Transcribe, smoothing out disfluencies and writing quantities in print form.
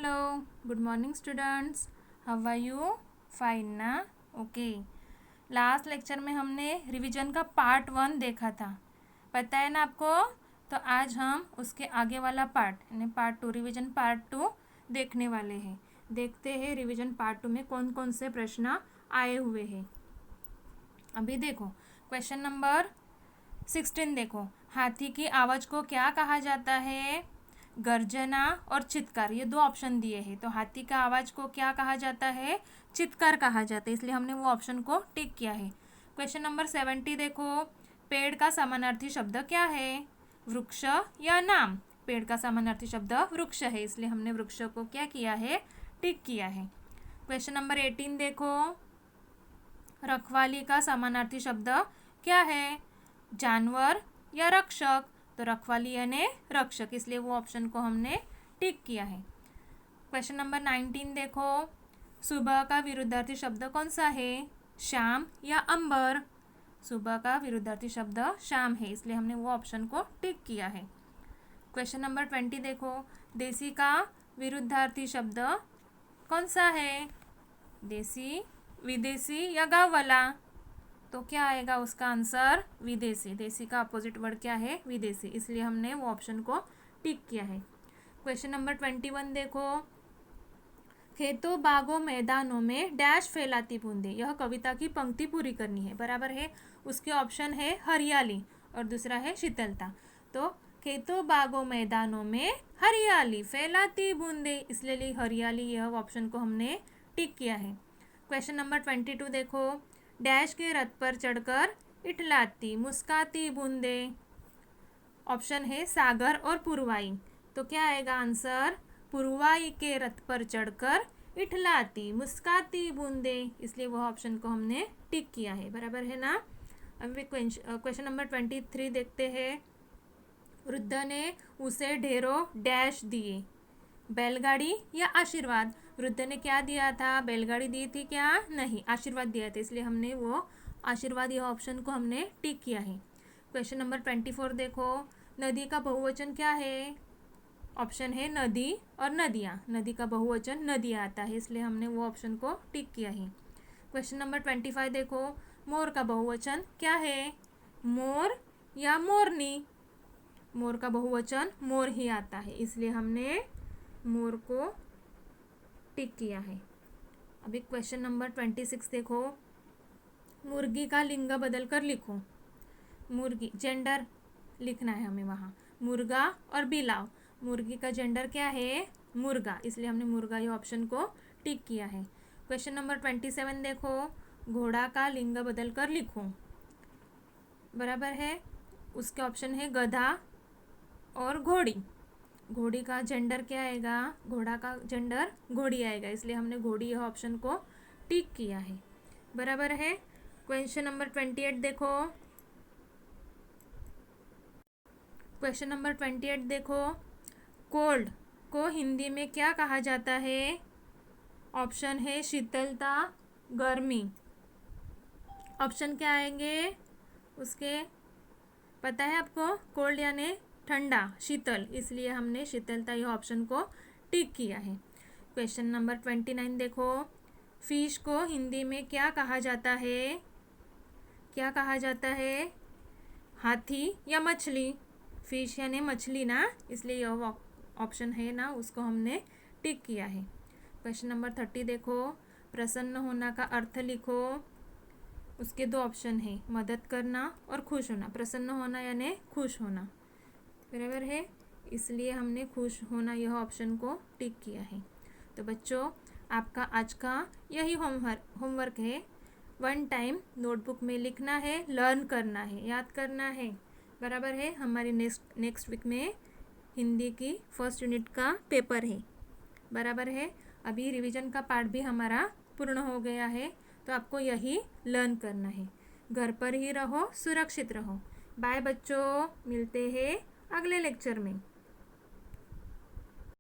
Hello, good morning students. How are you? Fine ना? Okay. Last lecture में हमने revision का पार्ट 1 देखा था, पता है ना आपको? तो आज हम उसके आगे वाला पार्ट यानी पार्ट 2, रिवीजन पार्ट 2 देखने वाले हैं। देखते हैं रिवीजन पार्ट 2 में कौन कौन से प्रश्न आए हुए हैं। अभी देखो क्वेश्चन नंबर 16 देखो, हाथी की आवाज़ को क्या कहा जाता है? गर्जना और चित्कार, ये दो ऑप्शन दिए हैं। तो हाथी का आवाज़ को क्या कहा जाता है? चित्कार कहा जाता है, इसलिए हमने वो ऑप्शन को टिक किया है। क्वेश्चन नंबर 70 देखो, पेड़ का समानार्थी शब्द क्या है? वृक्ष या नाम? पेड़ का समानार्थी शब्द वृक्ष है, इसलिए हमने वृक्ष को क्या किया है? टिक किया है। क्वेश्चन नंबर 18 देखो, रखवाली का समानार्थी शब्द क्या है? जानवर या रक्षक? तो रखवाली यानी रक्षक, इसलिए वो ऑप्शन को हमने टिक किया है। क्वेश्चन नंबर 19 देखो, सुबह का विरुद्धार्थी शब्द कौन सा है? शाम या अंबर? सुबह का विरुद्धार्थी शब्द शाम है, इसलिए हमने वो ऑप्शन को टिक किया है। क्वेश्चन नंबर 20 देखो, देसी का विरुद्धार्थी शब्द कौन सा है? देसी, विदेशी या गाँव वाला? तो क्या आएगा उसका आंसर? विदेशी। देसी का अपोजिट वर्ड क्या है? विदेशी, इसलिए हमने वो ऑप्शन को टिक किया है। क्वेश्चन नंबर 21 देखो, खेतों बागों मैदानों में डैश फैलाती बूंदे, यह कविता की पंक्ति पूरी करनी है, बराबर है। उसके ऑप्शन है हरियाली और दूसरा है शीतलता। तो खेतों बागों मैदानों में हरियाली फैलाती बूंदे, इसलिए हरियाली, यह ऑप्शन को हमने टिक किया है। क्वेश्चन नंबर 22 देखो, डैश के रथ पर चढ़कर इठलाती मुस्काती बूंदे, ऑप्शन है सागर और पुरवाई। तो क्या आएगा आंसर? पुरवाई के रथ पर चढ़कर इठलाती मुस्काती बूंदे, इसलिए वह ऑप्शन को हमने टिक किया है, बराबर है ना। अभी क्वेश्चन नंबर 23 देखते हैं, वृद्ध ने उसे ढेरों डैश दिए, बैलगाड़ी या आशीर्वाद? वृद्ध ने क्या दिया था? बैलगाड़ी दी थी क्या? नहीं, आशीर्वाद दिया था, इसलिए हमने वो आशीर्वाद, यह ऑप्शन को हमने टिक किया है। क्वेश्चन नंबर 24 देखो, नदी का बहुवचन क्या है? ऑप्शन है नदी और नदियाँ। नदी का बहुवचन नदियाँ आता है, इसलिए हमने वो ऑप्शन को टिक किया है। क्वेश्चन नंबर 25 देखो, मोर का बहुवचन क्या है? मोर या मोरनी? मोर का बहुवचन मोर ही आता है, इसलिए हमने मोर को टिक किया है। अभी क्वेश्चन नंबर 26 देखो, मुर्गी का लिंग बदल कर लिखो। मुर्गी, जेंडर लिखना है हमें वहाँ, मुर्गा और बिलाव। मुर्गी का जेंडर क्या है? मुर्गा, इसलिए हमने मुर्गा ये ऑप्शन को टिक किया है। क्वेश्चन नंबर 27 देखो, घोड़ा का लिंग बदल कर लिखो, बराबर है। उसके ऑप्शन है गधा और घोड़ी। घोड़ी का जेंडर क्या आएगा? घोड़ा का जेंडर घोड़ी आएगा, इसलिए हमने घोड़ी यह ऑप्शन को टिक किया है, बराबर है। क्वेश्चन नंबर 28 देखो, क्वेश्चन नंबर 28 देखो, कोल्ड को हिंदी में क्या कहा जाता है? ऑप्शन है शीतलता, गर्मी। ऑप्शन क्या आएंगे उसके? पता है आपको? कोल्ड यानी ठंडा, शीतल, इसलिए हमने शीतलता यह ऑप्शन को टिक किया है। क्वेश्चन नंबर 29 देखो, फिश को हिंदी में क्या कहा जाता है? क्या कहा जाता है? हाथी या मछली? फिश यानी मछली ना, इसलिए यह ऑप्शन है ना, उसको हमने टिक किया है। क्वेश्चन नंबर 30 देखो, प्रसन्न होना का अर्थ लिखो। उसके दो ऑप्शन है, मदद करना और खुश होना। प्रसन्न होना यानी खुश होना, बराबर है, इसलिए हमने खुश होना यह ऑप्शन को टिक किया है। तो बच्चों, आपका आज का यही होमवर्क है। 1 टाइम नोटबुक में लिखना है, लर्न करना है, याद करना है, बराबर है। हमारी नेक्स्ट वीक में हिंदी की फर्स्ट यूनिट का पेपर है, बराबर है। अभी रिवीजन का पार्ट भी हमारा पूर्ण हो गया है, तो आपको यही लर्न करना है। घर पर ही रहो, सुरक्षित रहो। बाय बच्चों, मिलते हैं अगले लेक्चर में।